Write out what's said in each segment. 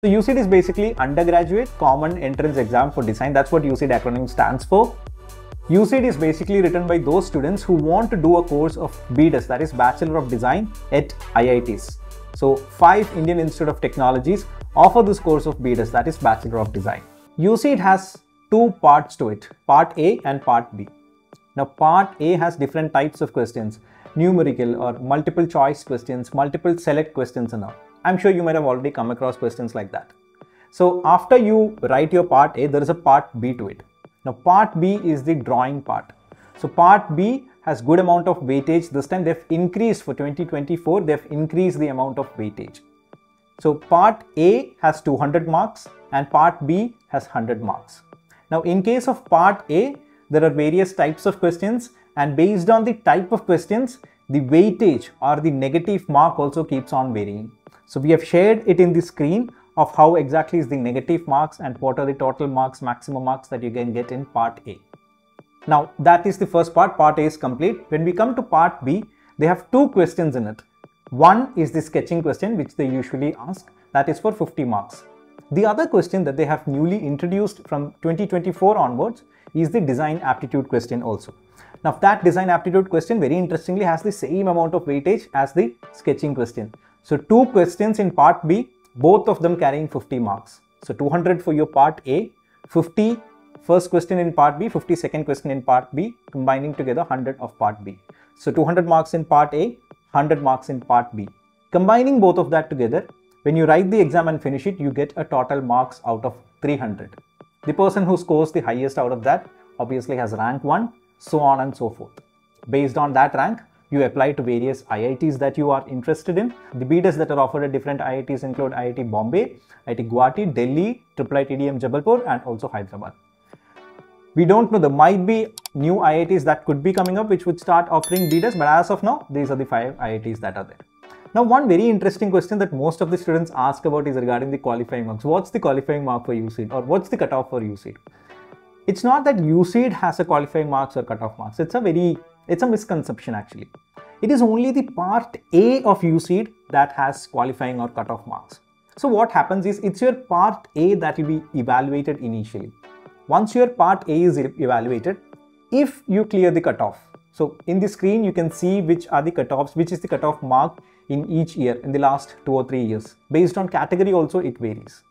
So UCEED is basically undergraduate common entrance exam for design. That's what UCEED acronym stands for. UCEED is basically written by those students who want to do a course of BDes, that is Bachelor of Design at IITs. So 5 Indian Institute of Technologies offer this course of BDes, that is Bachelor of Design. UCEED has 2 parts to it, Part A and Part B. Now Part A has different types of questions, numerical or multiple choice questions, multiple select questions and all. I'm sure you might have already come across questions like that. So after you write your Part A, there is a Part B to it. Now Part B is the drawing part. So Part B has good amount of weightage. This time they've increased for 2024, they've increased the amount of weightage. So Part A has 200 marks and Part B has 100 marks. Now in case of Part A, there are various types of questions, and based on the type of questions, the weightage or the negative mark also keeps on varying. So we have shared it in the screen of how exactly is the negative marks and what are the total marks, maximum marks that you can get in Part A. Now that is the first part. Part A is complete. When we come to Part B, they have 2 questions in it. One is the sketching question, which they usually ask, that is for 50 marks. The other question that they have newly introduced from 2024 onwards is the design aptitude question also. Now that design aptitude question very interestingly has the same amount of weightage as the sketching question. So 2 questions in Part B, both of them carrying 50 marks. So 200 for your Part A, 50 first question in Part B, 50 second question in Part B, combining together 100 of Part B. So 200 marks in Part A, 100 marks in Part B. Combining both of that together, when you write the exam and finish it, you get a total marks out of 300. The person who scores the highest out of that obviously has rank 1, so on and so forth. Based on that rank, you apply to various IITs that you are interested in. The BDes that are offered at different IITs include IIT Bombay, IIT Guwahati, Delhi, IIIT Jabalpur and also Hyderabad. We don't know, there might be new IITs that could be coming up which would start offering BDes, but as of now, these are the 5 IITs that are there. Now, one very interesting question that most of the students ask about is regarding the qualifying marks. What's the qualifying mark for UCEED, or what's the cutoff for UCEED? It's not that UCEED has a qualifying marks or cutoff marks. It's a misconception actually. It is only the Part A of UCEED that has qualifying or cutoff marks. So what happens is, it's your Part A that will be evaluated initially. Once your Part A is evaluated, if you clear the cutoff, so in the screen you can see which are the cutoffs, which is the cutoff mark in each year in the last 2 or 3 years. Based on category also it varies.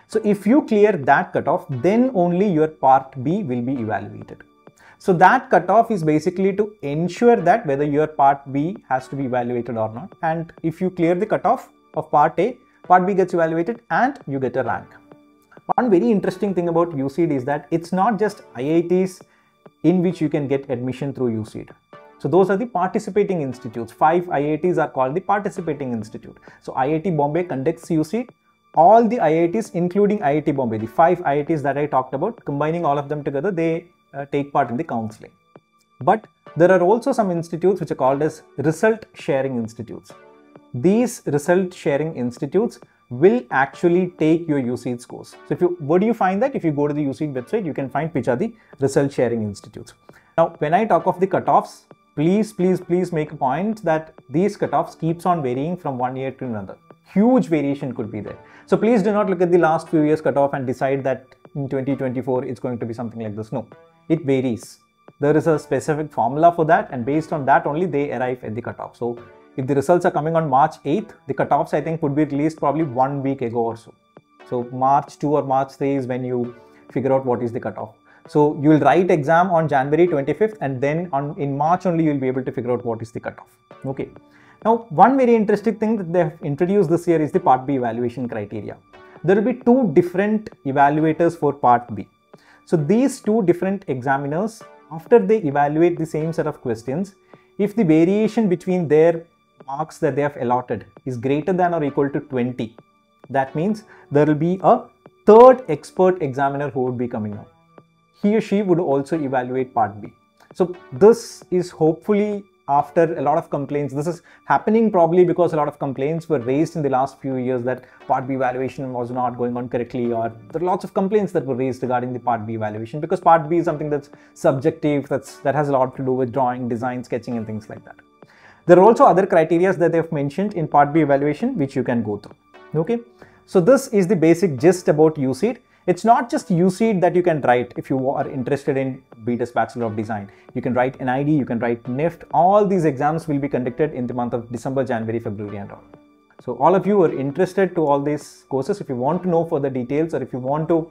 So if you clear that cutoff, then only your Part B will be evaluated. So that cutoff is basically to ensure that whether your Part B has to be evaluated or not. And if you clear the cutoff of Part A, Part B gets evaluated and you get a rank. One very interesting thing about UCEED is that it's not just IITs in which you can get admission through UCEED. So those are the participating institutes. 5 IITs are called the participating institute. So IIT Bombay conducts UCEED. All the IITs, including IIT Bombay, the 5 IITs that I talked about, combining all of them together, they take part in the counseling. But there are also some institutes which are called as result sharing institutes. These result sharing institutes will actually take your UCEED scores. So where do you find that? If you go to the UCEED website, you can find which are the result sharing institutes. Now, when I talk of the cutoffs, please make a point that these cutoffs keeps on varying from one year to another. Huge variation could be there. So please do not look at the last few years cutoff and decide that in 2024 it's going to be something like this. No, it varies. There is a specific formula for that, and based on that only they arrive at the cutoff. So if the results are coming on March 8th, the cutoffs I think would be released probably 1 week ago or so. So March 2 or March 3 is when you figure out what is the cutoff. So you will write exam on January 25th, and then in March only you will be able to figure out what is the cutoff. Okay. Now, one very interesting thing that they have introduced this year is the Part B evaluation criteria. There will be 2 different evaluators for Part B. So these 2 different examiners, after they evaluate the same set of questions, if the variation between their marks that they have allotted is greater than or equal to 20, that means there will be a 3rd expert examiner who would be coming out. He or she would also evaluate Part B. So this is hopefully after a lot of complaints. This is happening probably because a lot of complaints were raised in the last few years that Part B evaluation was not going on correctly, or there are lots of complaints that were raised regarding the Part B evaluation, because Part B is something that's subjective, that has a lot to do with drawing, design, sketching and things like that. There are also other criteria that they have mentioned in Part B evaluation which you can go through. Okay. So this is the basic gist about Uceed. It's not just Uceed that you can write if you are interested in BDes Bachelor of Design. You can write NID, you can write NIFT. All these exams will be conducted in the month of December, January, February and all. So all of you are interested to all these courses. If you want to know further details or if you want to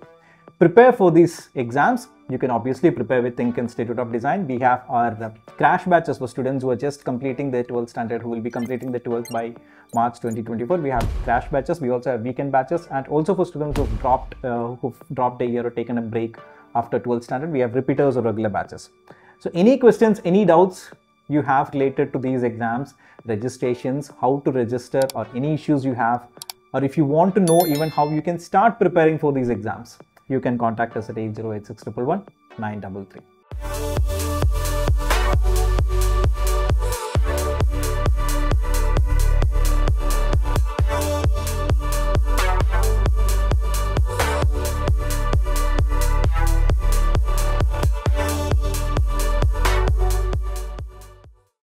prepare for these exams, you can obviously prepare with THiNC Institute of Design. We have our crash batches for students who are just completing their 12th standard, who will be completing the 12th by March 2024. We have crash batches. We also have weekend batches, and also for students who've dropped a year or taken a break after 12th standard, we have repeaters or regular batches. So any questions, any doubts you have related to these exams, registrations, how to register, or any issues you have, or if you want to know even how you can start preparing for these exams, you can contact us at 808611 933.